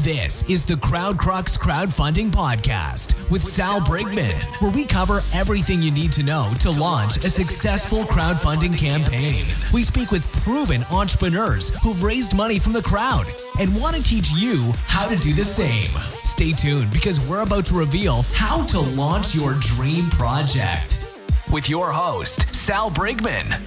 This is the Crowdcrux Crowdfunding Podcast with Sal Briggman, where we cover everything you need to know to launch a successful crowdfunding campaign. We speak with proven entrepreneurs who've raised money from the crowd and want to teach you how to do the same. Stay tuned because we're about to reveal how to launch your dream project with your host, Sal Briggman.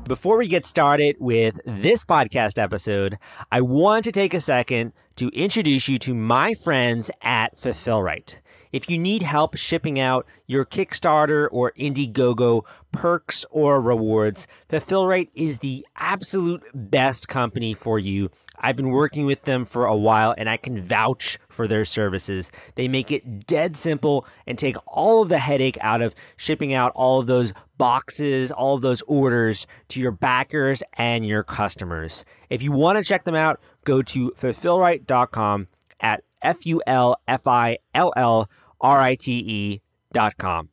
Before we get started with this podcast episode, I want to take a second to introduce you to my friends at Fulfillrite. If you need help shipping out your Kickstarter or Indiegogo perks or rewards, Fulfillrite is the absolute best company for you. I've been working with them for a while and I can vouch for their services. They make it dead simple and take all of the headache out of shipping out all of those boxes, all of those orders to your backers and your customers. If you want to check them out, go to fulfillrite.com at FULFILLRITE.com.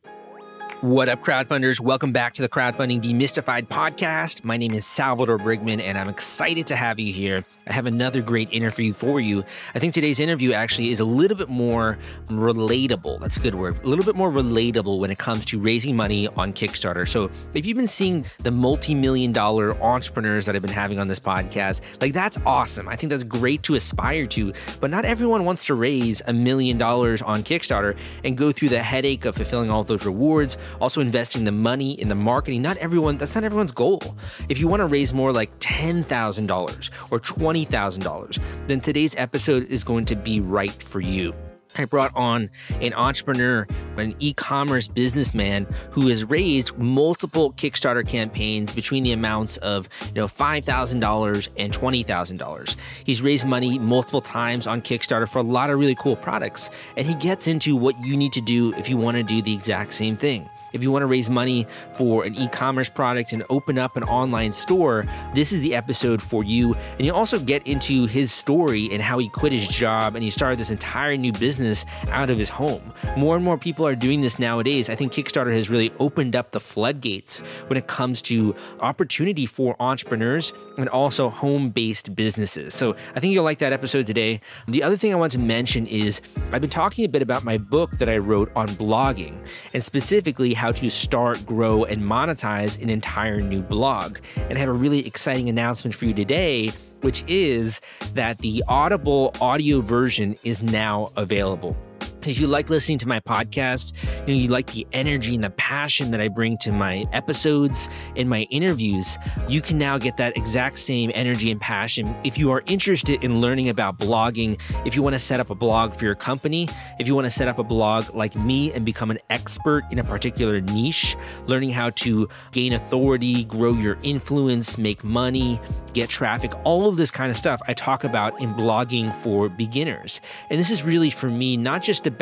What up, crowdfunders? Welcome back to the Crowdfunding Demystified podcast. My name is Salvador Briggman, and I'm excited to have you here. I have another great interview for you. I think today's interview actually is a little bit more relatable. That's a good word. A little bit more relatable when it comes to raising money on Kickstarter. So if you've been seeing the multi-million-dollar entrepreneurs that I've been having on this podcast, like that's awesome. I think that's great to aspire to, but not everyone wants to raise $1 million on Kickstarter and go through the headache of fulfilling all of those rewards. Also investing the money in the marketing. That's not everyone's goal. If you want to raise more like $10,000 or $20,000, then today's episode is going to be right for you. I brought on an entrepreneur, an e-commerce businessman who has raised multiple Kickstarter campaigns between the amounts of $5,000 and $20,000. He's raised money multiple times on Kickstarter for a lot of really cool products, and he gets into what you need to do if you want to do the exact same thing. If you want to raise money for an e-commerce product and open up an online store, this is the episode for you. And you also get into his story and how he quit his job and he started this entire new business out of his home. More and more people are doing this nowadays. I think Kickstarter has really opened up the floodgates when it comes to opportunity for entrepreneurs and also home-based businesses. So I think you'll like that episode today. The other thing I want to mention is I've been talking a bit about my book that I wrote on blogging, and specifically how to start, grow, and monetize an entire new blog. And I have a really exciting announcement for you today, which is that the Audible audio version is now available. If you like listening to my podcast, you like the energy and the passion that I bring to my episodes and my interviews, you can now get that exact same energy and passion. If you are interested in learning about blogging, if you want to set up a blog for your company, if you want to set up a blog like me and become an expert in a particular niche, learning how to gain authority, grow your influence, make money, get traffic, all of this kind of stuff I talk about in blogging for beginners. And this is really for me, not just about,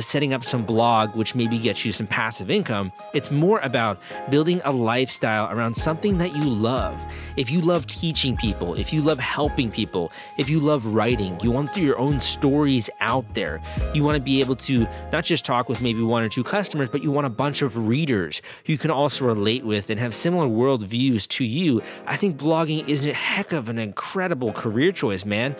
setting up some blog, which maybe gets you some passive income. It's more about building a lifestyle around something that you love. If you love teaching people, if you love helping people, if you love writing, you want your own stories out there. You want to be able to not just talk with maybe one or two customers, but you want a bunch of readers who you can also relate with and have similar worldviews to you. I think blogging is a heck of an incredible career choice, man.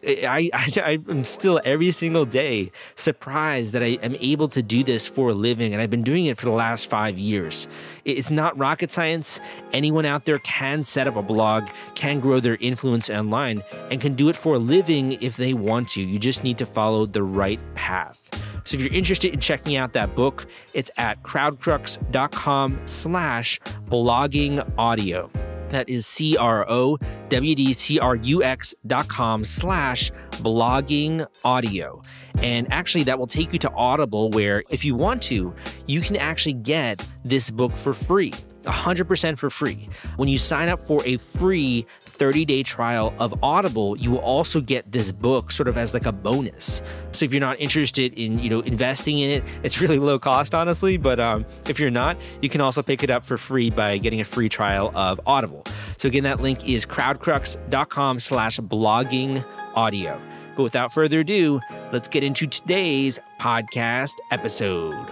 I'm still every single day surprised that I am able to do this for a living, and I've been doing it for the last 5 years. It's not rocket science. Anyone out there can set up a blog, can grow their influence online, and can do it for a living if they want to. You just need to follow the right path. So if you're interested in checking out that book, it's at crowdcrux.com/blogging audio. That is crowdcrux.com/blogging audio. And actually that will take you to Audible, where if you want to, you can actually get this book for free. 100% for free. When you sign up for a free 30-day trial of Audible, you will also get this book sort of as like a bonus. So if you're not interested in, investing in it, it's really low cost, honestly. But if you're not, you can also pick it up for free by getting a free trial of Audible. So again, that link is crowdcrux.com/blogging audio. But without further ado, let's get into today's podcast episode.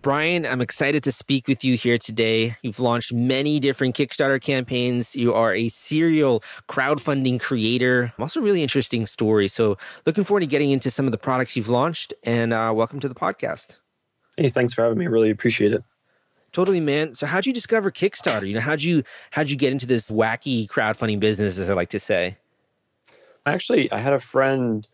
Brian, I'm excited to speak with you here today. You've launched many different Kickstarter campaigns. You are a serial crowdfunding creator. Also, really interesting story. So looking forward to getting into some of the products you've launched, and welcome to the podcast. Hey, thanks for having me. I really appreciate it. Totally, man. So how'd you discover Kickstarter? How'd you get into this wacky crowdfunding business, as I like to say? Actually, I had a friend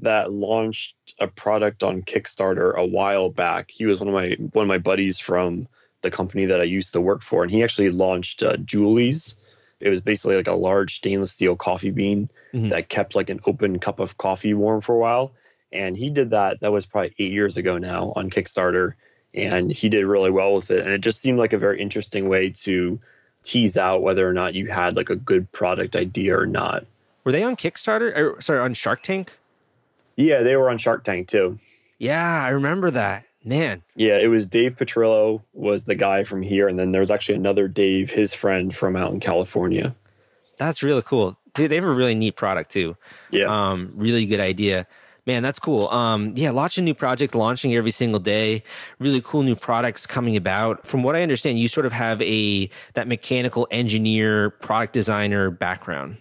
that launched a product on Kickstarter a while back. He was one of my buddies from the company that I used to work for, and he actually launched Julie's. It was basically like a large stainless steel coffee bean that kept like an open cup of coffee warm for a while. And he did that. That was probably 8 years ago now on Kickstarter, and he did really well with it. And it just seemed like a very interesting way to tease out whether or not you had like a good product idea or not. Were they on Kickstarter? Sorry, on Shark Tank? Yeah, they were on Shark Tank too. Yeah, I remember that. Man. Yeah, it was Dave Petrillo was the guy from here. And then there was actually another Dave, his friend from out in California. That's really cool. They have a really neat product too. Yeah. Really good idea. Man, that's cool. Yeah, lots of new projects launching every single day. Really cool new products coming about. From what I understand, you sort of have that mechanical engineer, product designer background.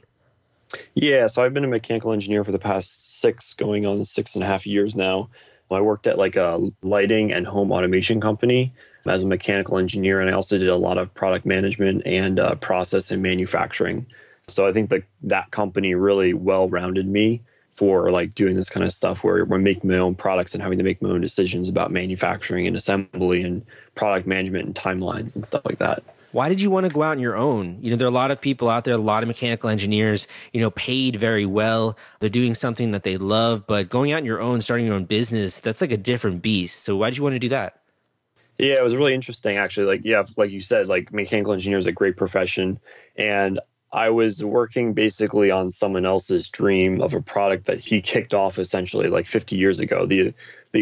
Yeah, so I've been a mechanical engineer for the past 6.5 years now. I worked at like a lighting and home automation company as a mechanical engineer, and I also did a lot of product management and process and manufacturing. So I think that company really well-rounded me for like doing this kind of stuff where we're making my own products and having to make my own decisions about manufacturing and assembly and product management and timelines and stuff like that. Why did you want to go out on your own? There are a lot of people out there, a lot of mechanical engineers, paid very well. They're doing something that they love, but going out on your own, starting your own business, that's like a different beast. So why did you want to do that? Yeah, it was really interesting, actually. Like you said, like mechanical engineer is a great profession. And I was working basically on someone else's dream of a product that he kicked off essentially like 50 years ago. The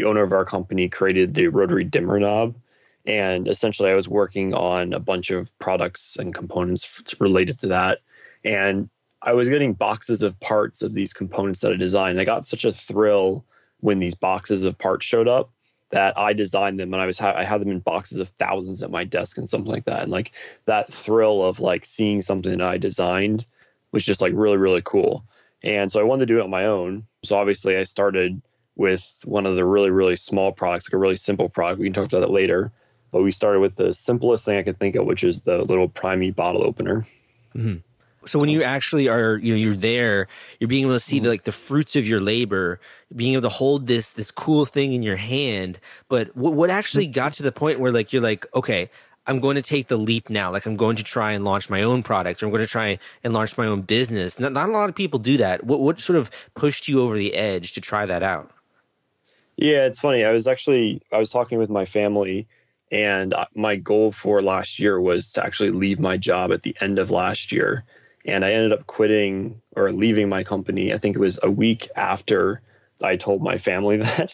owner of our company created the rotary dimmer knob. And essentially, I was working on a bunch of products and components related to that. And I was getting boxes of parts of these components that I designed. I got such a thrill when these boxes of parts showed up that I designed them, and I had them in boxes of thousands at my desk and something like that. And like that thrill of like seeing something that I designed was just like really, really cool. And so I wanted to do it on my own. So obviously, I started with one of the really, really small products, like a really simple product. We can talk about that later. But we started with the simplest thing I could think of, which is the little Primey bottle opener. Mm-hmm. So when you actually are, you're there, you're being able to see the fruits of your labor, being able to hold this cool thing in your hand. But what actually got to the point where you're like, okay, I'm going to take the leap now. Like I'm going to try and launch my own product, or I'm going to try and launch my own business. Not a lot of people do that. What sort of pushed you over the edge to try that out? Yeah, it's funny. I was talking with my family. And my goal for last year was to actually leave my job at the end of last year. And I ended up quitting or leaving my company. I think it was a week after I told my family that.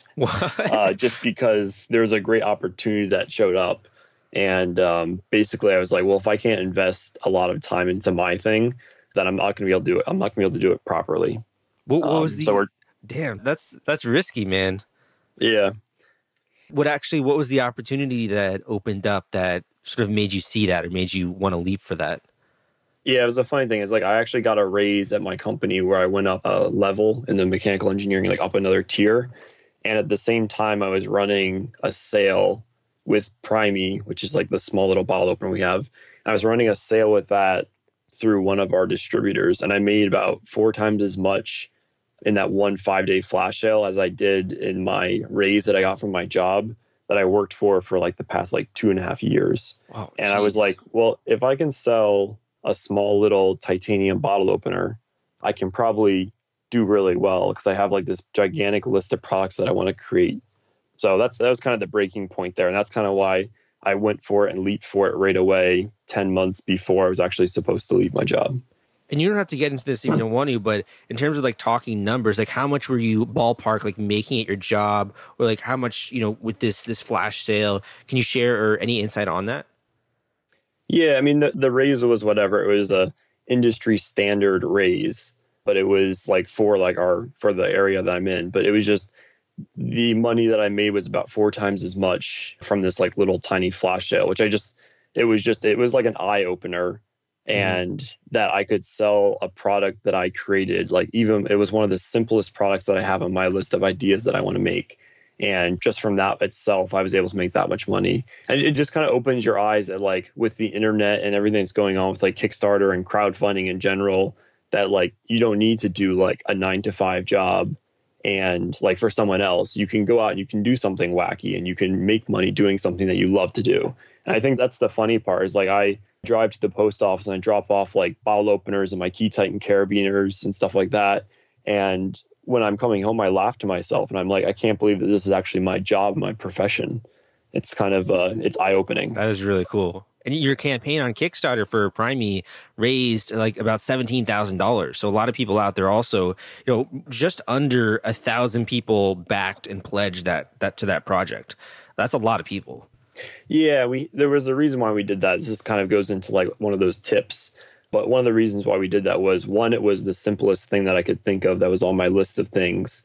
Just because there was a great opportunity that showed up. And basically I was like, well, if I can't invest a lot of time into my thing, then I'm not going to be able to do it. I'm not going to be able to do it properly. What was damn, that's risky, man. Yeah. What was the opportunity that opened up that sort of made you see that or made you want to leap for that? Yeah, it was a funny thing. Is like I actually got a raise at my company where I went up a level in the mechanical engineering, like up another tier. And at the same time, I was running a sale with Primey, which is like the small little bottle opener we have. I was running a sale with that through one of our distributors, and I made about 4 times as much in that one 5-day flash sale as I did in my raise that I got from my job that I worked for like the past like 2.5 years. Wow, and I was like, well, if I can sell a small little titanium bottle opener, I can probably do really well because I have like this gigantic list of products that I want to create. So that was kind of the breaking point there. And that's kind of why I went for it and leaped for it right away 10 months before I was actually supposed to leave my job. And you don't have to get into this if you don't want to, but in terms of like talking numbers, like how much were you ballpark like making at your job, or like how much, with this flash sale? Can you share or any insight on that? Yeah, I mean the raise was whatever. It was a industry standard raise, but it was like for the area that I'm in. But it was just the money that I made was about 4 times as much from this like little tiny flash sale, which it was like an eye opener. And that I could sell a product that I created. Like, even it was one of the simplest products that I have on my list of ideas that I want to make. And just from that itself, I was able to make that much money. And it just kind of opens your eyes that, like, with the internet and everything that's going on with like Kickstarter and crowdfunding in general, that like you don't need to do like a 9-to-5 job. And like for someone else, you can go out and you can do something wacky and you can make money doing something that you love to do. And I think that's the funny part is like I drive to the post office and I drop off like bottle openers and my key Titan carabiners and stuff like that. And when I'm coming home, I laugh to myself and I'm like, I can't believe that this is actually my job, my profession. It's kind of, it's eye-opening. That is really cool. And your campaign on Kickstarter for Prime raised like about $17,000. So a lot of people out there also, just under 1,000 people backed and pledged that to that project. That's a lot of people. Yeah, there was a reason why we did that. This kind of goes into like one of those tips. But one of the reasons why we did that was, one, it was the simplest thing that I could think of that was on my list of things.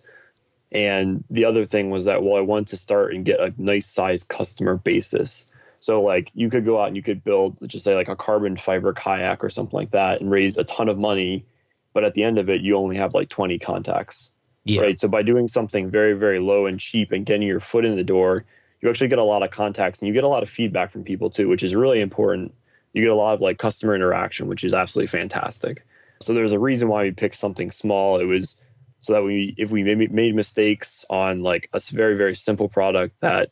And the other thing was that, well, I wanted to start and get a nice size customer basis. So like you could go out and you could build, let's just say like a carbon fiber kayak or something like that and raise a ton of money. But at the end of it, you only have like 20 contacts. Yeah. Right. So by doing something very, very low and cheap and getting your foot in the door, you actually get a lot of contacts and you get a lot of feedback from people too, which is really important. You get a lot of like customer interaction, which is absolutely fantastic. So there's a reason why we picked something small. It was so that if we made mistakes on like a very, very simple product, that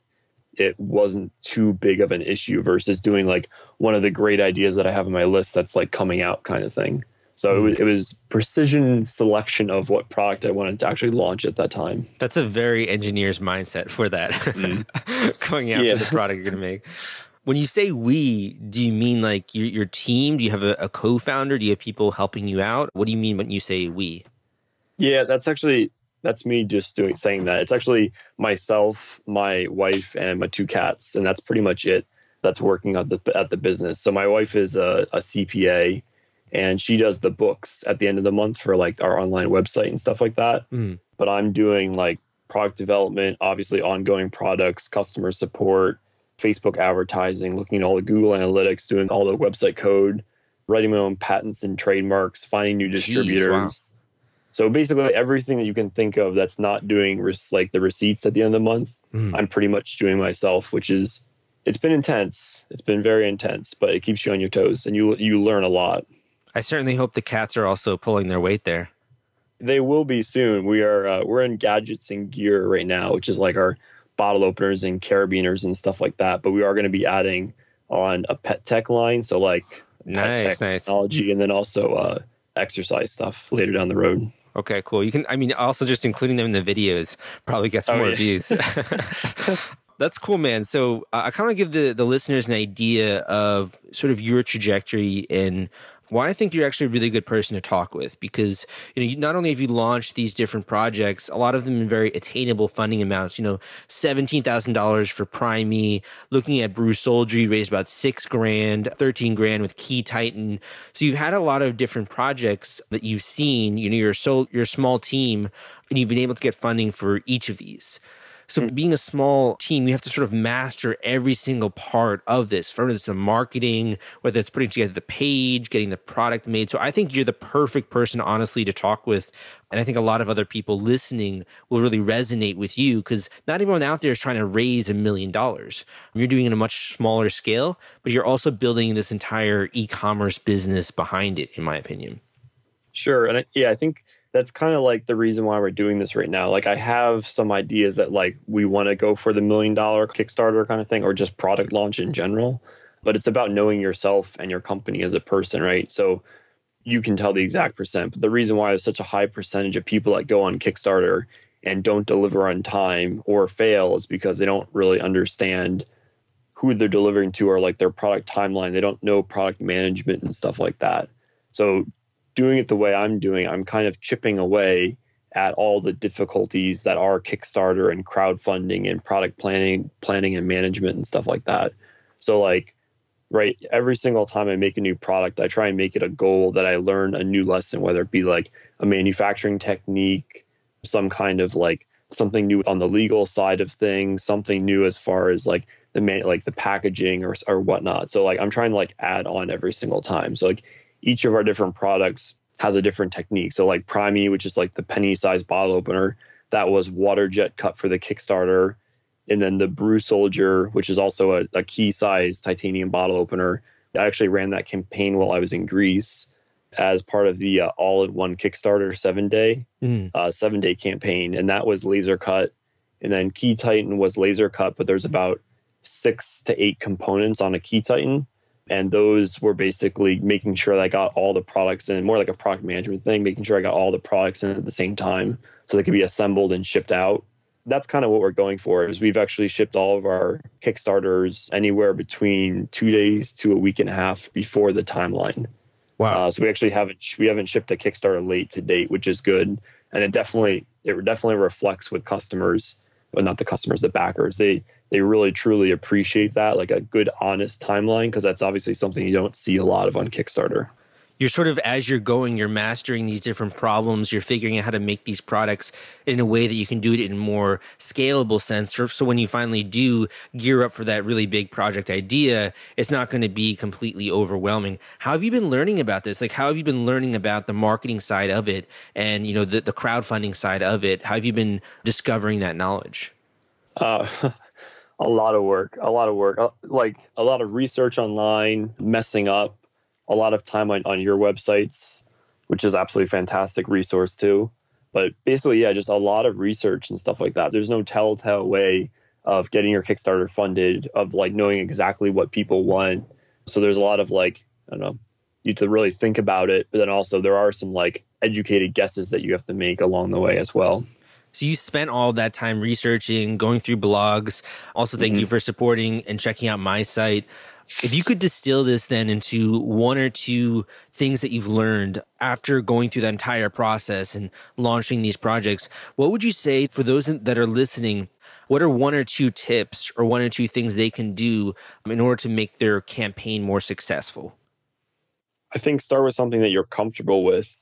it wasn't too big of an issue versus doing like one of the great ideas that I have on my list that's like coming out kind of thing. So it was precision selection of what product I wanted to actually launch at that time. That's a very engineer's mindset for that, going after the product you're going to make. When you say we, do you mean like your team? Do you have a co-founder? Do you have people helping you out? What do you mean when you say we? Yeah, that's me just saying that. It's actually myself, my wife, and my 2 cats, and that's pretty much it. That's working at the business. So my wife is a CPA, and she does the books at the end of the month for like our online website and stuff like that. But I'm doing like product development, obviously ongoing products, customer support, Facebook advertising, looking at all the Google Analytics, doing all the website code, writing my own patents and trademarks, finding new distributors. Wow. So basically everything that you can think of that's not doing like the receipts at the end of the month, I'm pretty much doing myself, it's been intense. It's been very intense, but it keeps you on your toes and you learn a lot. I certainly hope the cats are also pulling their weight there. They will be soon. We're in gadgets and gear right now, which is like our bottle openers and carabiners and stuff like that. But we are going to be adding on a pet tech line. So like pet technology and then also exercise stuff later down the road. Okay, cool. Also just including them in the videos probably gets more views. That's cool, man. So I kind of give the listeners an idea of sort of your trajectory and why I think you're actually a really good person to talk with, because not only have you launched these different projects, a lot of them in very attainable funding amounts. $17,000 for Prime, looking at Brew Soldier, you raised about $6,000, $13,000 with Key Titan. So you've had a lot of different projects that you've seen. You're a small team, and you've been able to get funding for each of these. So being a small team, you have to sort of master every single part of this, whether it's the marketing, whether it's putting together the page, getting the product made. So I think you're the perfect person, honestly, to talk with. And I think a lot of other people listening will really resonate with you, because not everyone out there is trying to raise $1 million. You're doing it on a much smaller scale, but you're also building this entire e-commerce business behind it, in my opinion. Sure. And I think that's kind of like the reason why we're doing this right now. Like I have some ideas that like we want to go for the $1 million Kickstarter kind of thing, or just product launch in general. But it's about knowing yourself and your company as a person, right? So you can tell the exact percent. But the reason why there's such a high percentage of people that go on Kickstarter and don't deliver on time or fail is because they don't really understand who they're delivering to, or like their product timeline. They don't know product management and stuff like that. So doing it the way I'm doing, I'm kind of chipping away at all the difficulties that are Kickstarter and crowdfunding and product planning and management and stuff like that. So like, right, every single time I make a new product, I try and make it a goal that I learn a new lesson, whether it be like a manufacturing technique, some kind of like something new on the legal side of things, something new as far as like the packaging or whatnot. So like I'm trying to like add on every single time. So like each of our different products has a different technique. So like Primey, which is like the penny sized bottle opener, that was water jet cut for the Kickstarter. And then the Brew Soldier, which is also a key size titanium bottle opener. I actually ran that campaign while I was in Greece as part of the all-in-one Kickstarter 7-day campaign. And that was laser cut. And then Key Titan was laser cut, but there's about 6 to 8 components on a Key Titan. And those were basically making sure that I got all the products in, more like a product management thing, making sure I got all the products in at the same time so they could be assembled and shipped out. That's kind of what we're going for, is we've actually shipped all of our Kickstarters anywhere between 2 days to a week and a half before the timeline. Wow. So we actually haven't shipped a Kickstarter late to date, which is good. And it definitely reflects with customers, but not the customers, the backers. They really truly appreciate that, like a good, honest timeline, because that's obviously something you don't see a lot of on Kickstarter. You're sort of, as you're going, you're mastering these different problems. You're figuring out how to make these products in a way that you can do it in a more scalable sense. So when you finally do gear up for that really big project idea, it's not going to be completely overwhelming. How have you been learning about this? Like, how have you been learning about the marketing side of it and, you know, the crowdfunding side of it? How have you been discovering that knowledge? A lot of work, like a lot of research online, messing up. A lot of time on your websites, which is absolutely fantastic resource too. But basically, yeah, just a lot of research and stuff like that. There's no telltale way of getting your Kickstarter funded, of like knowing exactly what people want. So there's a lot of like, I don't know, you have to really think about it. But then also there are some like educated guesses that you have to make along the way as well. So you spent all that time researching, going through blogs. Also, thank you for supporting and checking out my site. If you could distill this then into 1 or 2 things that you've learned after going through that entire process and launching these projects, what would you say for those that are listening? What are 1 or 2 tips or 1 or 2 things they can do in order to make their campaign more successful? I think start with something that you're comfortable with.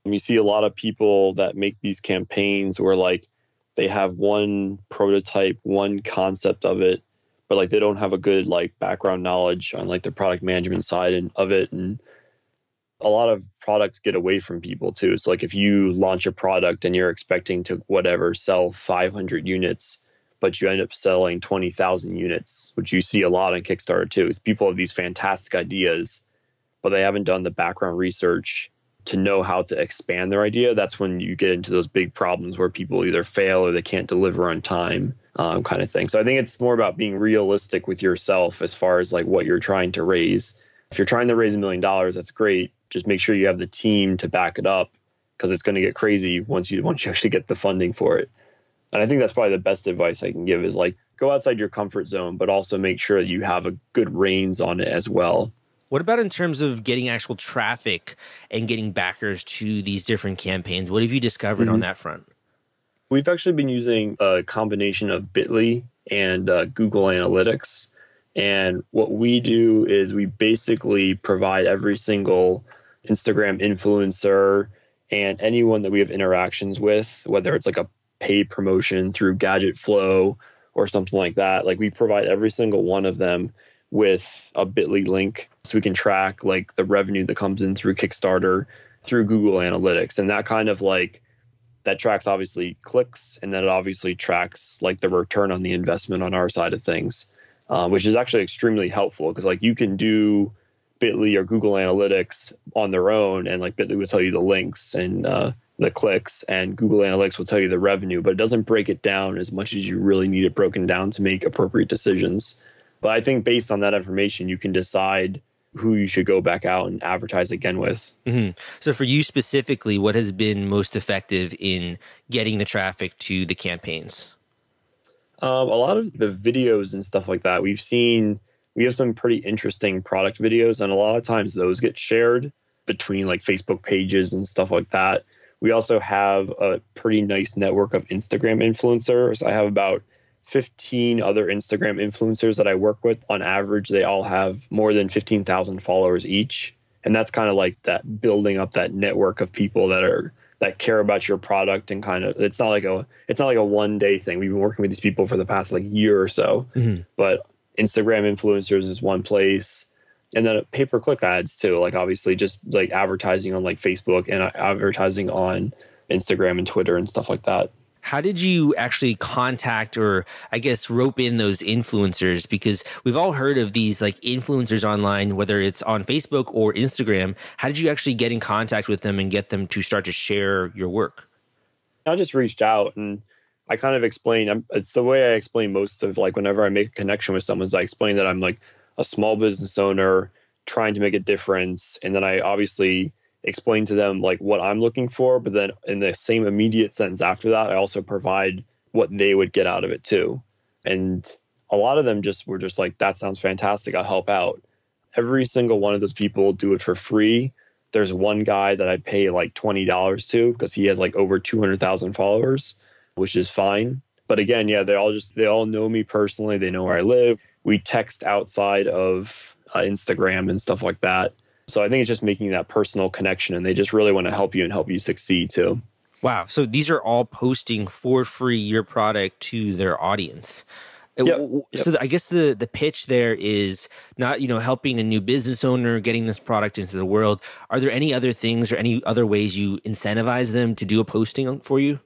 You see a lot of people that make these campaigns where like they have one prototype, one concept of it, but like they don't have a good like background knowledge on like the product management side of it. And a lot of products get away from people too. So like if you launch a product and you're expecting to sell 500 units, but you end up selling 20,000 units, which you see a lot on Kickstarter too, is people have these fantastic ideas, but they haven't done the background research to know how to expand their idea. That's when you get into those big problems where people either fail or they can't deliver on time, kind of thing. So I think it's more about being realistic with yourself as far as like what you're trying to raise. If you're trying to raise $1 million, that's great. Just make sure you have the team to back it up, because it's going to get crazy once you actually get the funding for it. And I think that's probably the best advice I can give, is like go outside your comfort zone, but also make sure that you have a good reins on it as well. What about in terms of getting actual traffic and getting backers to these different campaigns? What have you discovered on that front? We've actually been using a combination of Bitly and Google Analytics. And what we do is we basically provide every single Instagram influencer and anyone that we have interactions with, whether it's like a paid promotion through Gadget Flow or something like that. Like we provide every single one of them with a Bitly link so we can track like the revenue that comes in through Kickstarter through Google Analytics. And that kind of like, that tracks obviously clicks, and then it obviously tracks like the return on the investment on our side of things, which is actually extremely helpful, because like you can do Bitly or Google Analytics on their own, and like Bitly will tell you the links and the clicks, and Google Analytics will tell you the revenue, but it doesn't break it down as much as you really need it broken down to make appropriate decisions. But I think based on that information, you can decide who you should go back out and advertise again with. So for you specifically, what has been most effective in getting the traffic to the campaigns? A lot of the videos and stuff like that, we have some pretty interesting product videos, and a lot of times those get shared between like Facebook pages and stuff like that. We also have a pretty nice network of Instagram influencers. I have about 15 other Instagram influencers that I work with. On average, they all have more than 15,000 followers each. And that's kind of like that, building up that network of people that are that care about your product, and kind of it's not like a one day thing. We've been working with these people for the past like year or so, but Instagram influencers is one place. And then pay-per-click ads too, like obviously just like advertising on like Facebook and advertising on Instagram and Twitter and stuff like that. How did you actually contact, or I guess rope in those influencers? Because we've all heard of these like influencers online, whether it's on Facebook or Instagram. How did you actually get in contact with them and get them to start to share your work? I just reached out and I kind of explained, it's the way I explain most of like whenever I make a connection with someone, I explain that I'm like a small business owner trying to make a difference. And then I obviously explain to them like what I'm looking for, but then in the same immediate sentence after that, I also provide what they would get out of it too. And a lot of them were just like, that sounds fantastic, I'll help out. Every single one of those people do it for free. There's one guy that I pay like $20 to because he has like over 200,000 followers, which is fine. But again, yeah, they all know me personally. They know where I live. We text outside of Instagram and stuff like that. So I think it's just making that personal connection, and they just really want to help you and help you succeed too. Wow. So these are all posting for free your product to their audience. Yep. So I guess the pitch there is not, helping a new business owner, getting this product into the world. Are there any other things or any other ways you incentivize them to do a posting for you?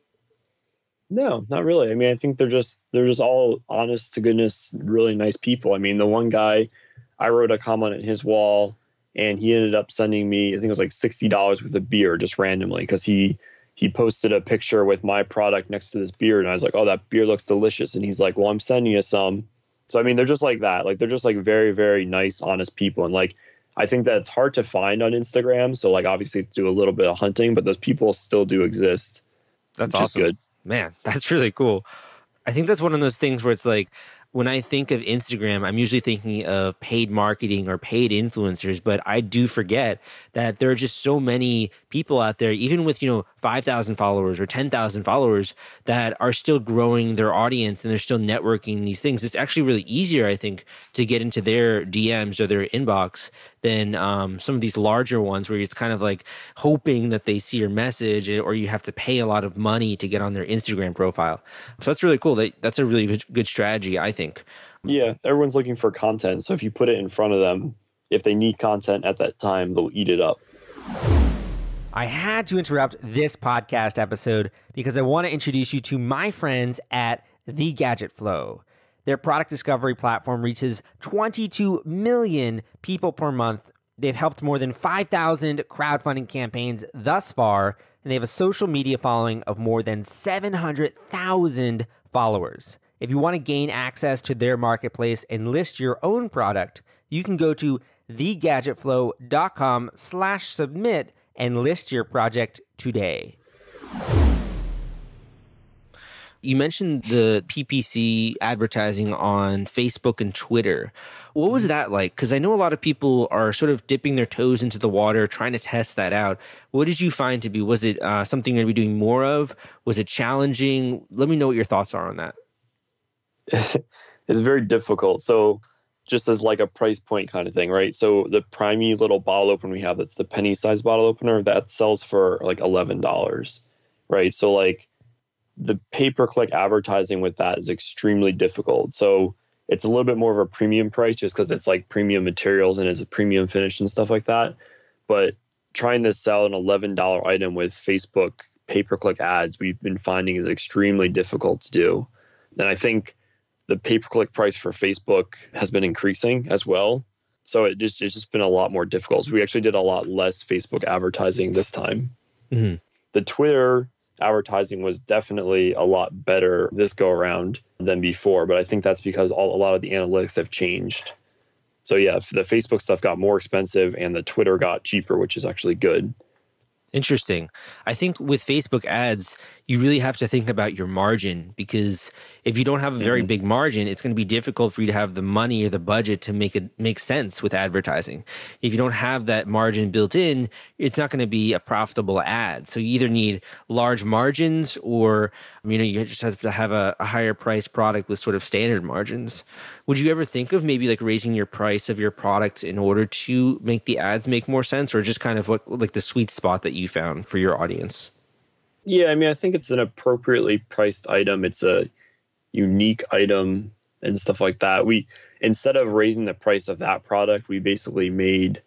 No, not really. I mean, I think they're just all honest to goodness, really nice people. I mean, the one guy, I wrote a comment on his wall and he ended up sending me, I think it was like $60 worth of beer just randomly because he posted a picture with my product next to this beer. And I was like, oh, that beer looks delicious. And he's like, well, I'm sending you some. So, I mean, they're just like that. Like, they're just like very, very nice, honest people. And like, I think that it's hard to find on Instagram. So like, obviously do a little bit of hunting, but those people still do exist. That's awesome. Good. Man, that's really cool. I think that's one of those things where it's like, when I think of Instagram, I'm usually thinking of paid marketing or paid influencers, but I do forget that there are just so many people out there, even with, 5,000 followers or 10,000 followers, that are still growing their audience and they're still networking these things. It's actually really easier, I think, to get into their DMs or their inbox than some of these larger ones where it's kind of like hoping that they see your message, or you have to pay a lot of money to get on their Instagram profile. So that's really cool. That's a really good strategy, I think. Yeah, everyone's looking for content. So if you put it in front of them, if they need content at that time, they'll eat it up. I had to interrupt this podcast episode because I want to introduce you to my friends at The Gadget Flow. Their product discovery platform reaches 22 million people per month. They've helped more than 5,000 crowdfunding campaigns thus far, and they have a social media following of more than 700,000 followers. If you want to gain access to their marketplace and list your own product, you can go to thegadgetflow.com/submit and list your project today. You mentioned the PPC advertising on Facebook and Twitter. What was that like? Because I know a lot of people are sort of dipping their toes into the water, trying to test that out. What did you find to be? Was it something you're going to be doing more of? Was it challenging? Let me know what your thoughts are on that. It's very difficult. So just as like a price point kind of thing, right? So the primey little bottle opener we have, that's the penny size bottle opener, that sells for like $11, right? So like the pay-per-click advertising with that is extremely difficult. So it's a little bit more of a premium price just because it's like premium materials and it's a premium finish and stuff like that. But trying to sell an $11 item with Facebook pay-per-click ads, we've been finding is extremely difficult to do. And I think the pay-per-click price for Facebook has been increasing as well. So it's just been a lot more difficult. So we actually did a lot less Facebook advertising this time. Mm-hmm. The Twitter advertising was definitely a lot better this go around than before, but I think that's because a lot of the analytics have changed. So yeah, the Facebook stuff got more expensive and the Twitter got cheaper, which is actually good. Interesting. I think with Facebook ads, you really have to think about your margin, because if you don't have a very big margin, it's going to be difficult for you to have the money or the budget to make it make sense with advertising. If you don't have that margin built in, it's not going to be a profitable ad. So you either need large margins, or you just have to have a higher price product with sort of standard margins. Would you ever think of maybe like raising your price of your product in order to make the ads make more sense, or just kind of what like the sweet spot that you found for your audience? Yeah, I mean, I think it's an appropriately priced item. It's a unique item and stuff like that. Instead of raising the price of that product, we basically made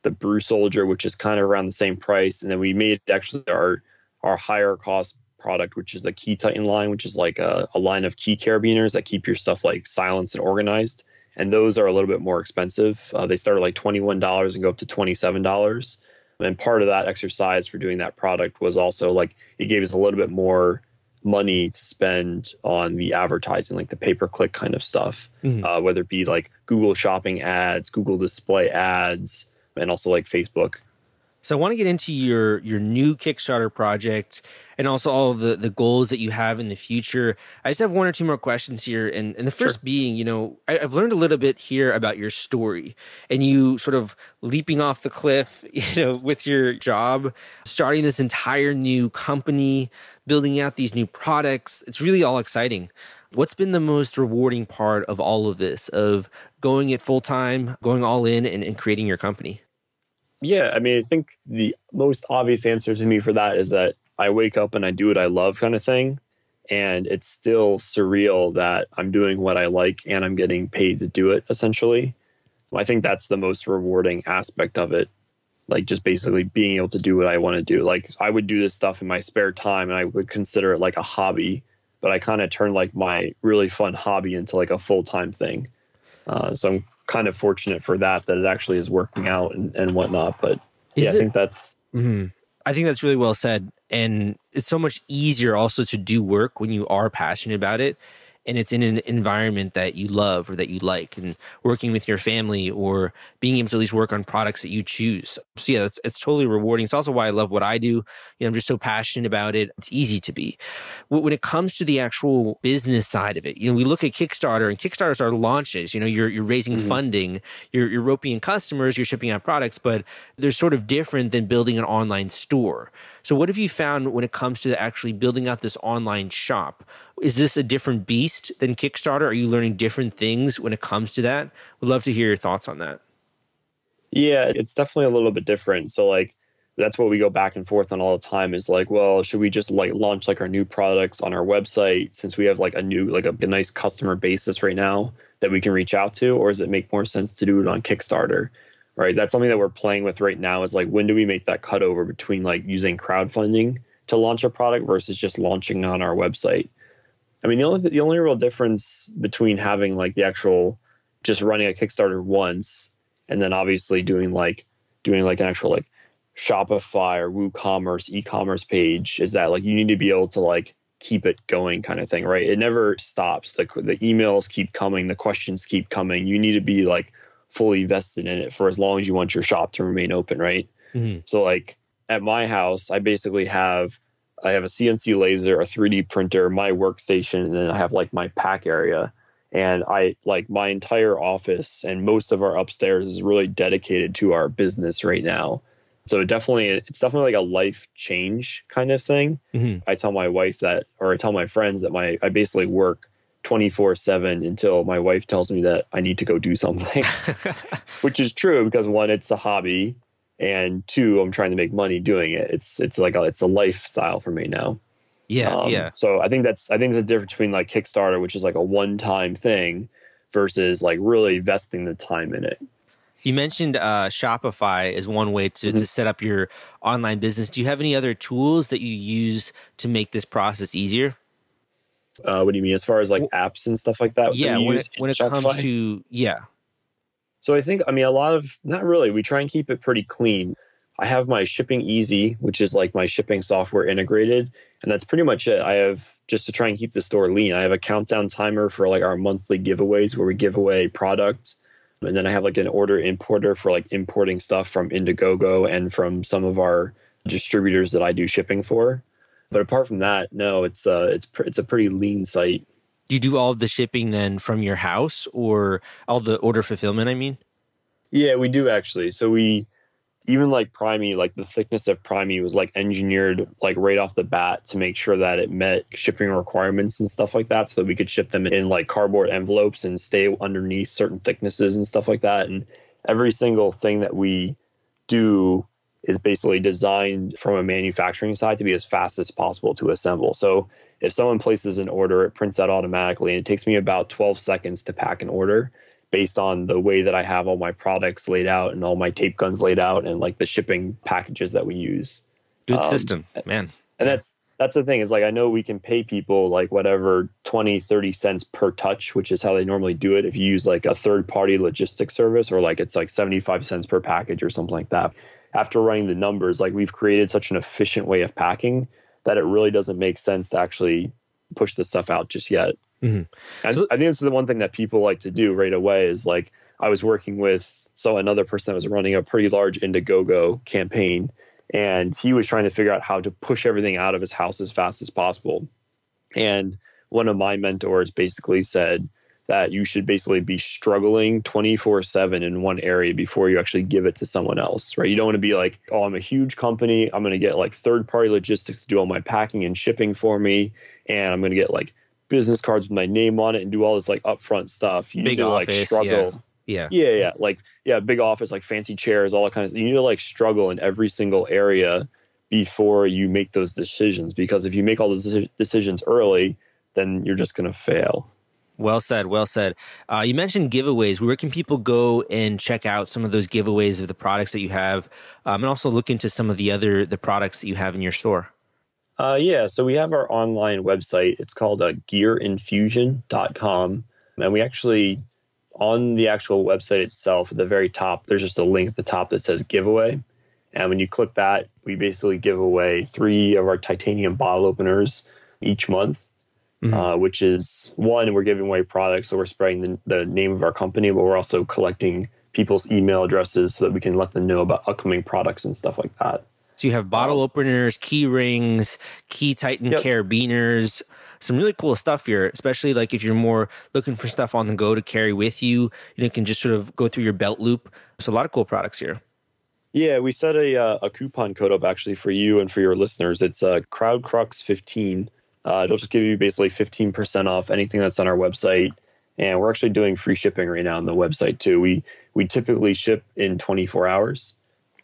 the Brew Soldier, which is kind of around the same price, and then we made actually our higher cost product, which is the Key Titan line, which is like a line of key carabiners that keep your stuff like silenced and organized. And those are a little bit more expensive. They start at like $21 and go up to $27. And part of that exercise for doing that product was also like it gave us a little bit more money to spend on the advertising, like the pay-per-click kind of stuff, whether it be like Google Shopping ads, Google Display ads, and also like Facebook. So I want to get into your new Kickstarter project and also all of the goals that you have in the future. I just have one or two more questions here. And the first being, I've learned a little bit here about your story and you sort of leaping off the cliff, with your job, starting this entire new company, building out these new products. It's really all exciting. What's been the most rewarding part of all of this, of going it full time, going all in and creating your company? Yeah, I mean, I think the most obvious answer to me for that is that I wake up and I do what I love kind of thing. And it's still surreal that I'm doing what I like and I'm getting paid to do it, essentially. I think that's the most rewarding aspect of it. Like just basically being able to do what I want to do. Like I would do this stuff in my spare time and I would consider it like a hobby, but I kind of turned like my really fun hobby into like a full-time thing. So I'm kind of fortunate for that it actually is working out and whatnot. But I think that's I think that's really well said. And it's so much easier also to do work when you are passionate about it. And it's in an environment that you love or that you like, and working with your family or being able to at least work on products that you choose. So yeah, it's totally rewarding. It's also why I love what I do. I'm just so passionate about it. It's easy to be. When it comes to the actual business side of it, we look at Kickstarter, and Kickstarters are launches. You're raising funding, you're roping in customers, you're shipping out products, but they're sort of different than building an online store. So what have you found when it comes to actually building out this online shop? Is this a different beast than Kickstarter? Are you learning different things when it comes to that? Would love to hear your thoughts on that. Yeah, it's definitely a little bit different. So like that's what we go back and forth on all the time is like, well, should we just like launch like our new products on our website since we have like a nice customer basis right now that we can reach out to, or does it make more sense to do it on Kickstarter? Right. That's something that we're playing with right now is like, when do we make that cutover between like using crowdfunding to launch a product versus just launching on our website? I mean, the only real difference between having like the actual just running a Kickstarter once and then obviously doing like an actual like Shopify or WooCommerce e-commerce page is that like you need to be able to like keep it going kind of thing, right? It never stops. The emails keep coming, the questions keep coming. You need to be like fully vested in it for as long as you want your shop to remain open, right? So like at my house, I basically have a CNC laser, a 3D printer, my workstation, and then I have like my pack area. And I like my entire office and most of our upstairs is really dedicated to our business right now. So it's definitely like a life change kind of thing. I tell my wife that, or I tell my friends that I basically work 24/7 until my wife tells me that I need to go do something, which is true because one, it's a hobby, and two, I'm trying to make money doing it. It's a lifestyle for me now. Yeah. So I think the difference between like Kickstarter, which is like a one-time thing, versus like really investing the time in it. You mentioned Shopify as one way to set up your online business. Do you have any other tools that you use to make this process easier? What do you mean, as far as like apps and stuff like that? Yeah, when it comes to So I think, not really. We try and keep it pretty clean. I have my Shipping Easy, which is like my shipping software integrated, and that's pretty much it. I have, just to try and keep the store lean, I have a countdown timer for like our monthly giveaways where we give away products. And then I have like an order importer for like importing stuff from Indiegogo and from some of our distributors that I do shipping for. But apart from that, no, it's a pretty lean site. Do you do all of the shipping then from your house, or all the order fulfillment, I mean? Yeah, we do actually. So we, even like Primey, like the thickness of Primey was like engineered like right off the bat to make sure that it met shipping requirements and stuff like that, so that we could ship them in like cardboard envelopes and stay underneath certain thicknesses and stuff like that. And every single thing that we do is basically designed from a manufacturing side to be as fast as possible to assemble. So if someone places an order, it prints out automatically, and it takes me about 12 seconds to pack an order based on the way that I have all my products laid out and all my tape guns laid out and like the shipping packages that we use. Good system, man. And that's the thing is like, I know we can pay people like whatever 20, 30 cents per touch, which is how they normally do it. If you use like a third party logistics service, or like it's like 75 cents per package or something like that. After running the numbers, like we've created such an efficient way of packing that it really doesn't make sense to actually push this stuff out just yet. Mm-hmm. And I think it's the one thing that people like to do right away is like, I was working with another person that was running a pretty large Indiegogo campaign, and he was trying to figure out how to push everything out of his house as fast as possible. And one of my mentors basically said that you should basically be struggling 24/7 in one area before you actually give it to someone else, right? You don't want to be like, oh, I'm a huge company, I'm going to get like third-party logistics to do all my packing and shipping for me, and I'm going to get like business cards with my name on it and do all this like upfront stuff. You big need to office, like struggle. Yeah. Like, big office, like fancy chairs, all that kind of stuff. You need to like struggle in every single area before you make those decisions, because if you make all those decisions early, then you're just going to fail. Well said. Well said. You mentioned giveaways. Where can people go and check out some of those giveaways of the products that you have, and also look into some of the products that you have in your store? So we have our online website. It's called gearinfusion.com. And we actually, on the actual website itself, at the very top, there's just a link at the top that says giveaway. And when you click that, we basically give away 3 of our titanium bottle openers each month. Which is one, we're giving away products, so we're spreading the name of our company, but we're also collecting people's email addresses so that we can let them know about upcoming products and stuff like that. So you have bottle openers, key rings, key Titan carabiners, some really cool stuff here, especially like if you're more looking for stuff on the go to carry with you, you can just sort of go through your belt loop. So a lot of cool products here. Yeah, we set a coupon code up actually for you and for your listeners. It's CrowdCrux15. It'll just give you basically 15% off anything that's on our website. And we're actually doing free shipping right now on the website too. We typically ship in 24 hours.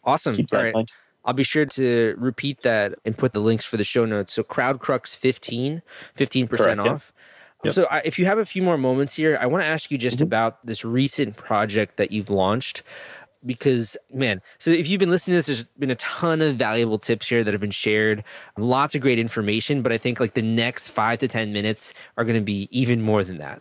Awesome. Keep that in mind. I'll be sure to repeat that and put the links for the show notes. So CrowdCrux15, 15% off. Yep. So if you have a few more moments here, I want to ask you just about this recent project that you've launched. Because, man, so if you've been listening to this, there's been a ton of valuable tips here that have been shared, lots of great information, but I think like the next 5 to 10 minutes are going to be even more than that.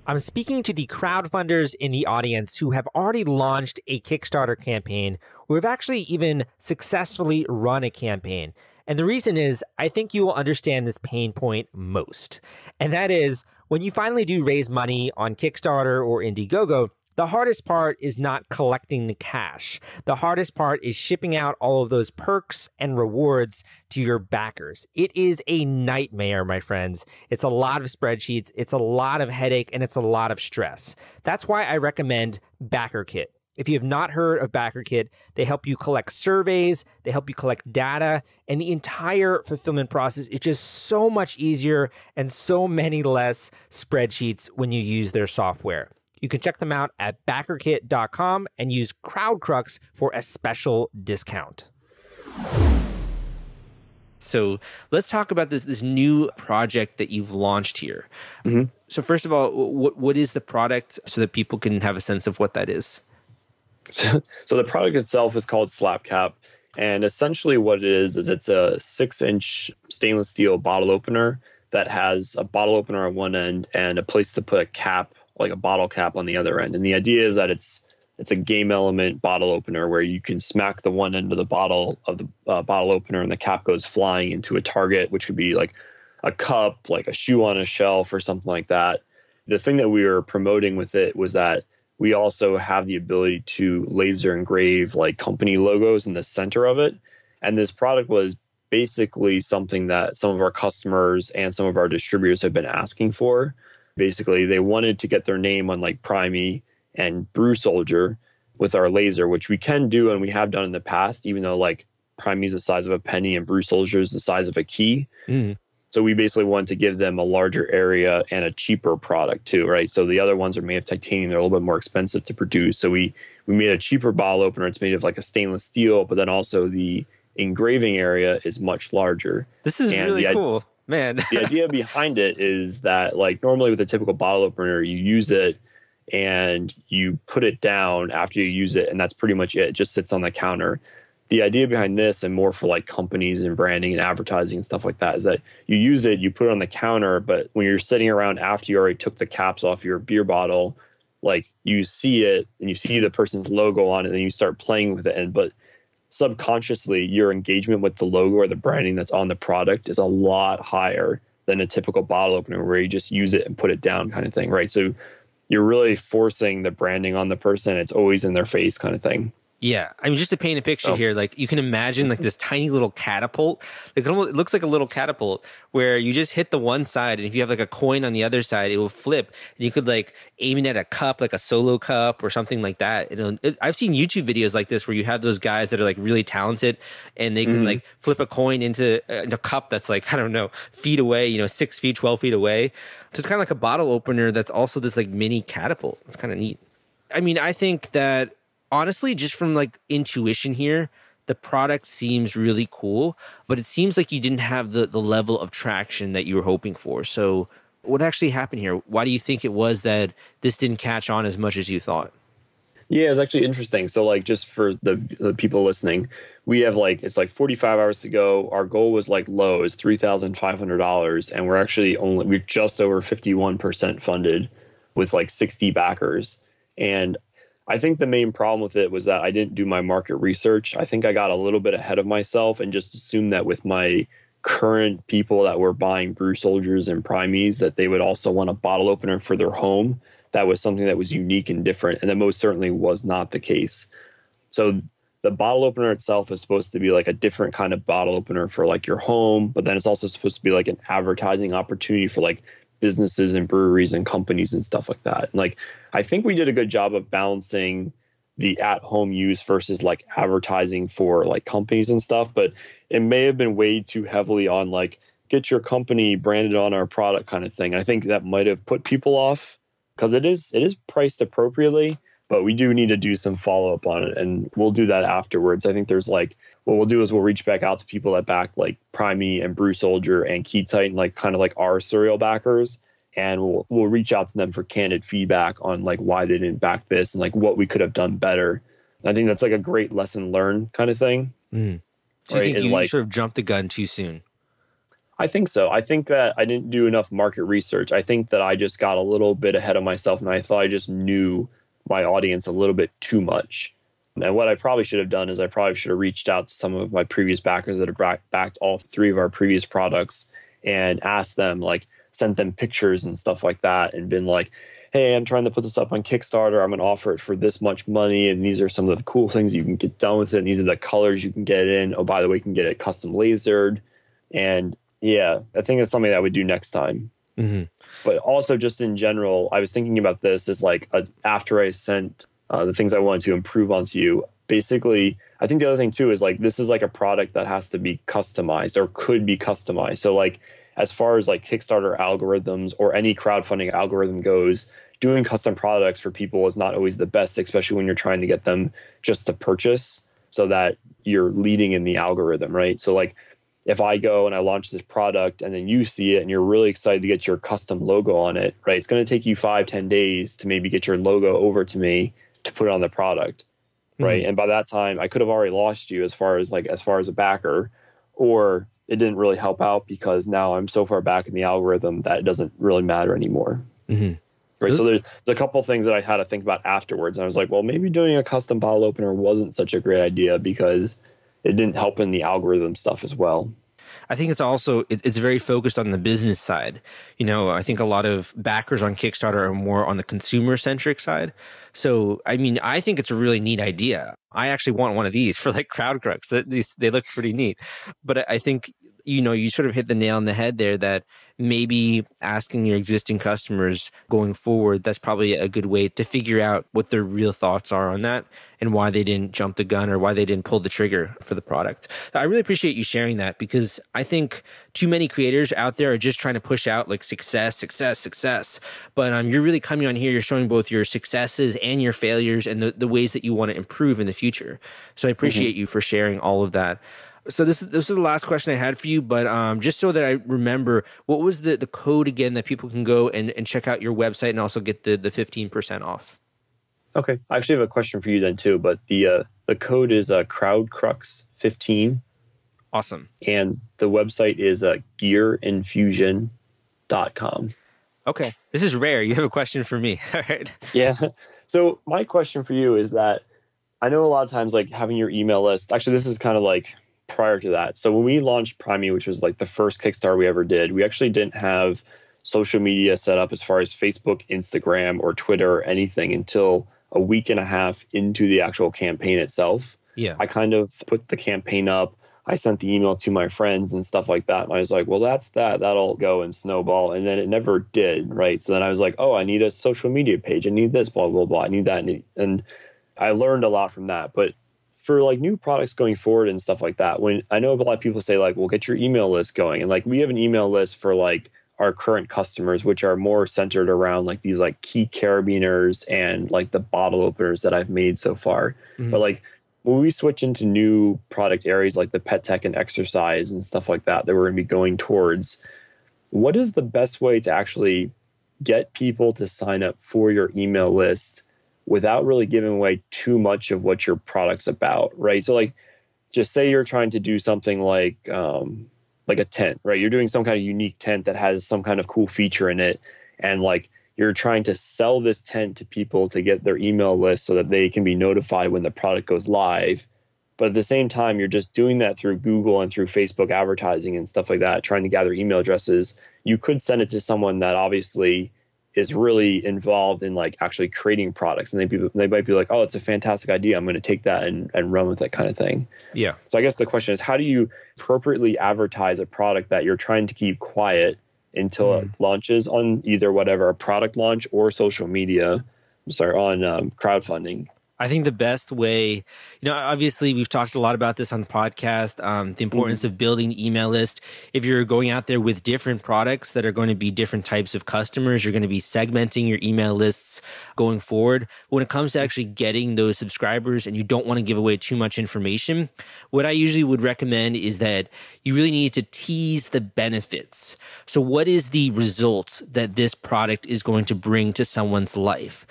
I'm speaking to the crowdfunders in the audience who have already launched a Kickstarter campaign, or have actually even successfully run a campaign. And the reason is, I think you will understand this pain point most. And that is, when you finally do raise money on Kickstarter or Indiegogo, the hardest part is not collecting the cash. The hardest part is shipping out all of those perks and rewards to your backers. It is a nightmare, my friends. It's a lot of spreadsheets, it's a lot of headache, and it's a lot of stress. That's why I recommend BackerKit. If you have not heard of BackerKit, they help you collect surveys, they help you collect data, and the entire fulfillment process is just so much easier and so many less spreadsheets when you use their software. You can check them out at backerkit.com and use CrowdCrux for a special discount. So let's talk about this new project that you've launched here. So first of all, what is the product so that people can have a sense of what that is? So the product itself is called Slapcap. And essentially what it is it's a 6-inch stainless steel bottle opener that has a bottle opener on one end and a place to put a cap, like a bottle cap on the other end. And the idea is that it's a game element bottle opener where you can smack the one end of the bottle opener and the cap goes flying into a target, which could be like a cup, like a shoe on a shelf or something like that. The thing that we were promoting with it was that we also have the ability to laser engrave like company logos in the center of it. And this product was basically something that some of our customers and some of our distributors have been asking for. Basically, they wanted to get their name on like Primey and Brew Soldier with our laser, which we can do and we have done in the past, even though like Primey's the size of a penny and Brew Soldier is the size of a key. So we basically wanted to give them a larger area and a cheaper product too, right? So the other ones are made of titanium. They're a little bit more expensive to produce. So we made a cheaper bottle opener. It's made of like a stainless steel, but then also the engraving area is much larger. This is really cool, man. The idea behind it is that, like, normally with a typical bottle opener, you use it and you put it down after you use it, and that's pretty much it. It just sits on the counter. The idea behind this, and more for like companies and branding and advertising and stuff like that, is that you use it, you put it on the counter, but when you're sitting around after you already took the caps off your beer bottle, like, you see it and you see the person's logo on it, and then you start playing with it. But subconsciously, your engagement with the logo or the branding that's on the product is a lot higher than a typical bottle opener where you just use it and put it down kind of thing, right? So you're really forcing the branding on the person. It's always in their face kind of thing. Yeah. I mean, just to paint a picture here, like, you can imagine like this tiny little catapult. Like, it looks like a little catapult where you just hit the one side, and if you have like a coin on the other side, it will flip, and you could like aim it at a cup, like a solo cup or something like that. I've seen YouTube videos like this where you have those guys that are like really talented, and they can like flip a coin into a cup that's like, I don't know, feet away, 6 feet, 12 feet away. So it's kind of like a bottle opener that's also this like mini catapult. It's kind of neat. I mean, I think that, honestly, just from like intuition here, the product seems really cool, but it seems like you didn't have the level of traction that you were hoping for. So what actually happened here? Why do you think it was that this didn't catch on as much as you thought? Yeah, it's actually interesting. So, like, just for the people listening, we have it's like 45 hours to go. Our goal was like low is $3,500, and we're just over 51% funded with like 60 backers. And I think the main problem with it was that I didn't do my market research. I think I got a little bit ahead of myself and just assumed that with my current people that were buying brew soldiers and primies, that they would also want a bottle opener for their home. That was something that was unique and different. And that most certainly was not the case. So the bottle opener itself is supposed to be like a different kind of bottle opener for like your home, but then it's also supposed to be like an advertising opportunity for like businesses and breweries and companies and stuff like that. And like, I think we did a good job of balancing the at-home use versus like advertising for like companies and stuff, but it may have been weighed too heavily on like, get your company branded on our product kind of thing. I think that might have put people off, because it is priced appropriately, but we do need to do some follow-up on it, and we'll do that afterwards. I think there's like, what we'll do is we'll reach back out to people that back like Primey and Brew Soldier and Key Titan, like kind of like our serial backers, and we'll reach out to them for candid feedback on like why they didn't back this and like what we could have done better. I think that's like a great lesson learned kind of thing. So right? You think you sort of jumped the gun too soon? I think so. I think that I didn't do enough market research. I think that I just got a little bit ahead of myself, and I thought I just knew my audience a little bit too much. And what I probably should have done is I probably should have reached out to some of my previous backers that have backed all three of our previous products and asked them, like, sent them pictures and stuff like that, and been like, hey, I'm trying to put this up on Kickstarter. I'm going to offer it for this much money, and these are some of the cool things you can get done with it, and these are the colors you can get in. Oh, by the way, you can get it custom lasered. And yeah, I think it's something that I would do next time. But also, just in general, I was thinking about this as like after I sent the things I wanted to improve onto you. Basically, I think the other thing too is like, this is like a product that has to be customized or could be customized. So like, as far as like Kickstarter algorithms or any crowdfunding algorithm goes, doing custom products for people is not always the best, especially when you're trying to get them just to purchase so that you're leading in the algorithm, right? So like, if I go and I launch this product and then you see it and you're really excited to get your custom logo on it, right? It's going to take you 5-10 days to maybe get your logo over to me to put it on the product, right? And by that time, I could have already lost you as far as a backer, or it didn't really help out because now I'm so far back in the algorithm that it doesn't really matter anymore. Right. So there's a couple of things that I had to think about afterwards. And I was like, well, maybe doing a custom bottle opener wasn't such a great idea because it didn't help in the algorithm stuff as well. I think it's also, it's very focused on the business side. I think a lot of backers on Kickstarter are more on the consumer centric side. So, I mean, I think it's a really neat idea. I actually want one of these for like Crowdcrux. They look pretty neat. But I think you sort of hit the nail on the head there that maybe asking your existing customers going forward, that's probably a good way to figure out what their real thoughts are on that and why they didn't jump the gun or why they didn't pull the trigger for the product. I really appreciate you sharing that, because I think too many creators out there are just trying to push out like success, success, success. But you're really coming on here, you're showing both your successes and your failures and the ways that you want to improve in the future. So I appreciate you for sharing all of that. So this is the last question I had for you, but just so that I remember, what was the code again that people can go and check out your website and also get the 15% off? Okay. I actually have a question for you then too, but the code is CrowdCrux15. Awesome. And the website is gearinfusion.com. Okay. This is rare. You have a question for me. All right. Yeah. So my question for you is that I know a lot of times like having your email list, actually this is kind of like prior to that. So when we launched Prime, which was like the first Kickstarter we ever did, we actually didn't have social media set up as far as Facebook, Instagram, or Twitter or anything until a week and a half into the actual campaign itself. Yeah. I kind of put the campaign up. I sent the email to my friends and stuff like that. And I was like, well, that'll go and snowball. And then it never did, right? So then I was like, oh, I need a social media page. I need this, blah, blah, blah. I need that. And I learned a lot from that. But for like new products going forward and stuff like that, when I know a lot of people say like, well, get your email list going. And like, we have an email list for like our current customers, which are more centered around like these like key carabiners and like the bottle openers that I've made so far. Mm-hmm. But like when we switch into new product areas like the pet tech and exercise and stuff like that we're going to be going towards, what is the best way to actually get people to sign up for your email list without really giving away too much of what your product's about, right? So like, just say you're trying to do something like a tent, right? You're doing some kind of unique tent that has some kind of cool feature in it. And like, you're trying to sell this tent to people to get their email list so that they can be notified when the product goes live. But at the same time, you're just doing that through Google and through Facebook advertising and stuff like that, trying to gather email addresses. You could send it to someone that obviously is really involved in like actually creating products, and they might be like, oh, it's a fantastic idea, I'm going to take that and run with it, kind of thing. Yeah. So I guess the question is, how do you appropriately advertise a product that you're trying to keep quiet until it launches on either whatever, a product launch or social media, on crowdfunding? I think the best way, obviously we've talked a lot about this on the podcast, the importance of building email list. If you're going out there with different products that are going to be different types of customers, you're going to be segmenting your email lists going forward. When it comes to actually getting those subscribers and you don't want to give away too much information, what I usually would recommend is that you really need to tease the benefits. So what is the result that this product is going to bring to someone's life?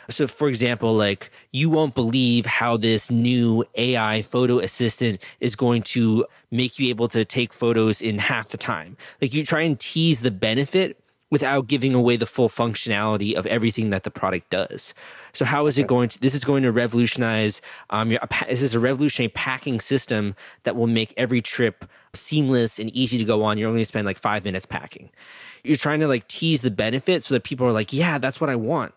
So for example, like, you won't believe how this new AI photo assistant is going to make you able to take photos in half the time. Like, you try and tease the benefit without giving away the full functionality of everything that the product does. So how is it going to, this is going to revolutionize, this is a revolutionary packing system that will make every trip seamless and easy to go on. You're only going to spend like 5 minutes packing. You're trying to like tease the benefit so that people are like, yeah, that's what I want.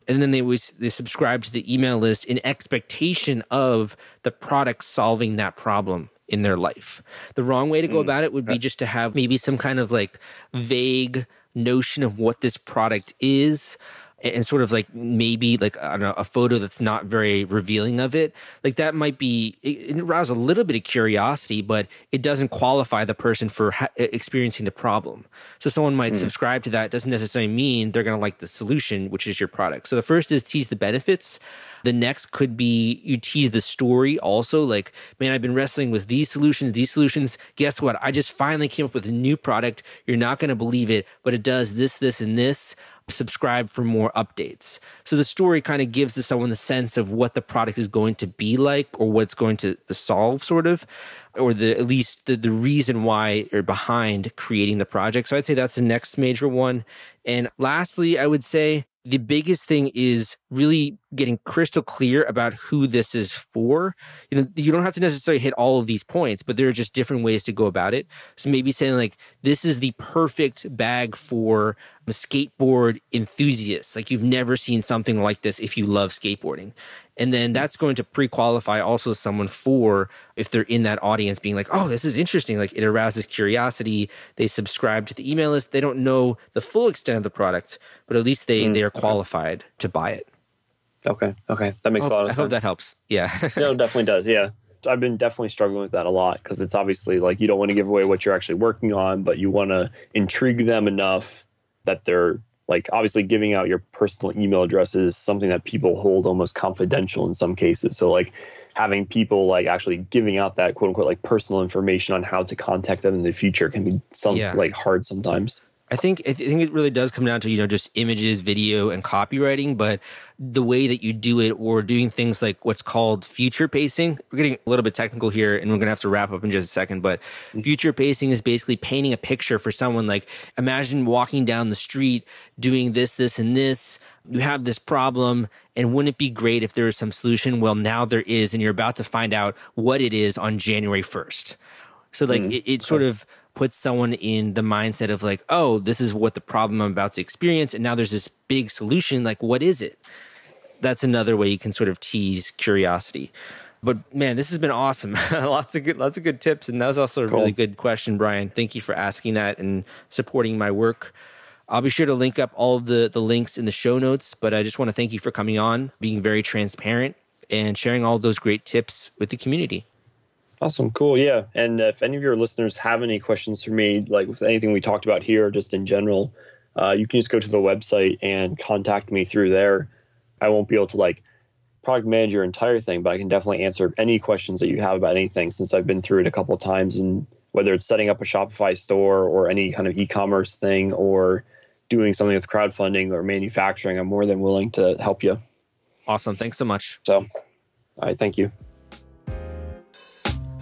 And then they subscribe to the email list in expectation of the product solving that problem in their life. The wrong way to go about it would be just to have maybe some kind of like vague notion of what this product is, and sort of like maybe like, I don't know, a photo that's not very revealing of it. Like, that might be, it arouse a little bit of curiosity, but it doesn't qualify the person for experiencing the problem. So someone might subscribe to that. It doesn't necessarily mean they're going to like the solution, which is your product. So the first is tease the benefits. The next could be you tease the story also. Like, man, I've been wrestling with these solutions. Guess what? I just finally came up with a new product. You're not going to believe it, but it does this, this, and this. Subscribe for more updates. So the story kind of gives to someone the sense of what the product is going to be like, or what's going to solve, sort of, or at least the reason why or behind creating the project. So I'd say that's the next major one. And lastly, I would say the biggest thing is really getting crystal clear about who this is for. You don't have to necessarily hit all of these points, but there are just different ways to go about it. So maybe saying like, this is the perfect bag for a skateboard enthusiast. Like you've never seen something like this if you love skateboarding. And then that's going to pre-qualify also someone for, if they're in that audience, being like, oh, this is interesting. Like it arouses curiosity. They subscribe to the email list. They don't know the full extent of the product, but at least they are qualified to buy it. Okay. That makes a lot of sense. I hope that helps. Yeah. No, it definitely does. Yeah. I've been definitely struggling with that a lot because it's obviously like you don't want to give away what you're actually working on, but you want to intrigue them enough that they're like obviously giving out your personal email address is something that people hold almost confidential in some cases. So like having people like actually giving out that quote unquote like personal information on how to contact them in the future can be like hard sometimes. I think it really does come down to, just images, video, and copywriting, but the way that you do it or doing things like what's called future pacing. We're getting a little bit technical here and we're going to have to wrap up in just a second, but future pacing is basically painting a picture for someone. Like imagine walking down the street doing this, and this. You have this problem, and wouldn't it be great if there was some solution? Well, now there is, and you're about to find out what it is on January 1st. So like it sort of puts someone in the mindset of like, oh, this is what the problem I'm about to experience. And now there's this big solution. Like, what is it? That's another way you can sort of tease curiosity. But man, this has been awesome. lots of good tips. And that was also a really good question, Brian. Thank you for asking that and supporting my work. I'll be sure to link up all of the links in the show notes, but I just want to thank you for coming on, being very transparent and sharing all those great tips with the community. Awesome. Cool. Yeah. And if any of your listeners have any questions for me, like with anything we talked about here, just in general, you can just go to the website and contact me through there. I won't be able to like product manage your entire thing, but I can definitely answer any questions that you have about anything since I've been through it a couple of times. And whether it's setting up a Shopify store or any kind of e-commerce thing or doing something with crowdfunding or manufacturing, I'm more than willing to help you. Awesome. Thanks so much. So, all right. Thank you.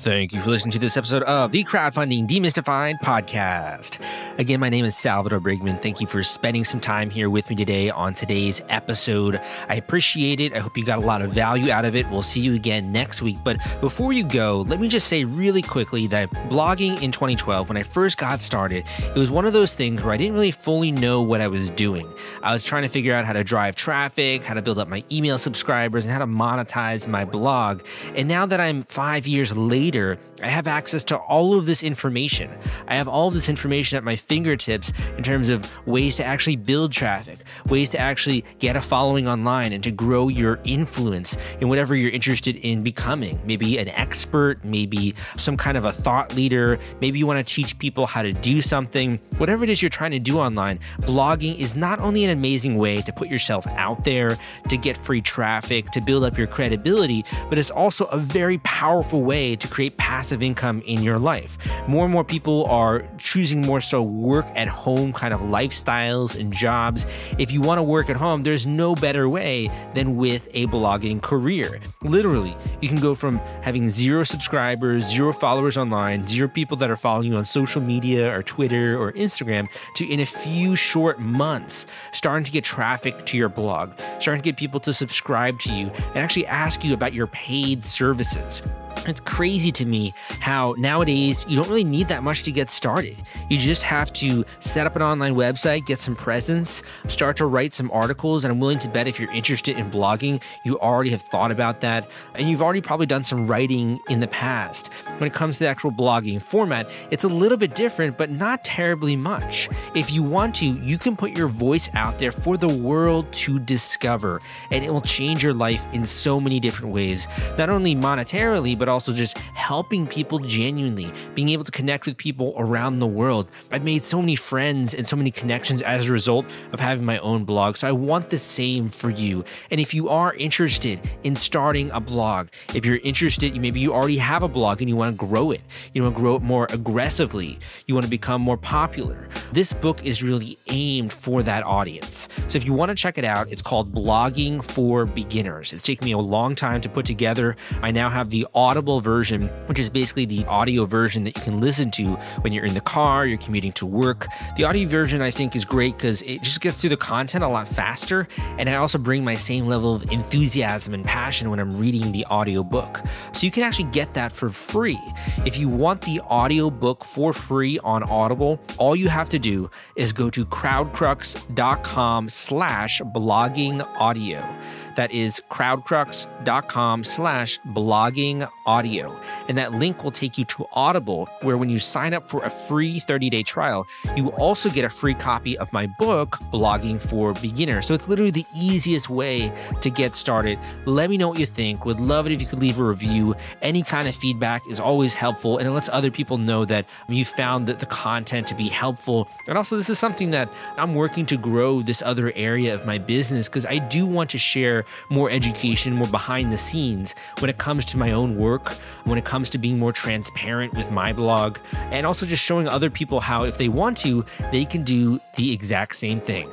Thank you for listening to this episode of the Crowdfunding Demystified podcast. Again, my name is Salvador Briggman. Thank you for spending some time here with me today on today's episode. I appreciate it. I hope you got a lot of value out of it. We'll see you again next week. But before you go, let me just say really quickly that blogging in 2012, when I first got started, it was one of those things where I didn't really fully know what I was doing. I was trying to figure out how to drive traffic, how to build up my email subscribers, and how to monetize my blog. And now that I'm 5 years later, I have access to all of this information. I have all of this information at my fingertips in terms of ways to actually build traffic, ways to actually get a following online and to grow your influence in whatever you're interested in becoming. Maybe an expert, maybe some kind of a thought leader, maybe you want to teach people how to do something. Whatever it is you're trying to do online, blogging is not only an amazing way to put yourself out there, to get free traffic, to build up your credibility, but it's also a very powerful way to create passive income in your life. More and more people are choosing more so work at home kind of lifestyles and jobs. If you want to work at home, there's no better way than with a blogging career. Literally, you can go from having 0 subscribers, 0 followers online, 0 people that are following you on social media or Twitter or Instagram to in a few short months, starting to get traffic to your blog, starting to get people to subscribe to you and actually ask you about your paid services. It's crazy to me how nowadays you don't really need that much to get started. You just have to set up an online website, get some presence, start to write some articles, and I'm willing to bet if you're interested in blogging, you already have thought about that, and you've already probably done some writing in the past. When it comes to the actual blogging format, it's a little bit different, but not terribly much. If you want to, you can put your voice out there for the world to discover, and it will change your life in so many different ways, not only monetarily, but also just helping people genuinely, being able to connect with people around the world. I've made so many friends and so many connections as a result of having my own blog. So I want the same for you. And if you are interested in starting a blog, if you're interested, maybe you already have a blog and you want to grow it. You want to grow it more aggressively. You want to become more popular. This book is really aimed for that audience. So if you want to check it out, it's called Blogging for Beginners. It's taken me a long time to put together. I now have the audio Audible version, which is basically the audio version that you can listen to when you're in the car, you're commuting to work. The audio version I think is great because it just gets through the content a lot faster, and I also bring my same level of enthusiasm and passion when I'm reading the audio book. So you can actually get that for free. If you want the audio book for free on Audible, all you have to do is go to crowdcrux.com/bloggingaudio. That is crowdcrux.com/bloggingaudio. And that link will take you to Audible, where when you sign up for a free 30-day trial, you will also get a free copy of my book, Blogging for Beginners. So it's literally the easiest way to get started. Let me know what you think. Would love it if you could leave a review. Any kind of feedback is always helpful, and it lets other people know that you found the content to be helpful. And also, this is something that I'm working to grow, this other area of my business, because I do want to share more education, more behind the scenes when it comes to my own work, when it comes to being more transparent with my blog, and also just showing other people how, if they want to, they can do the exact same thing.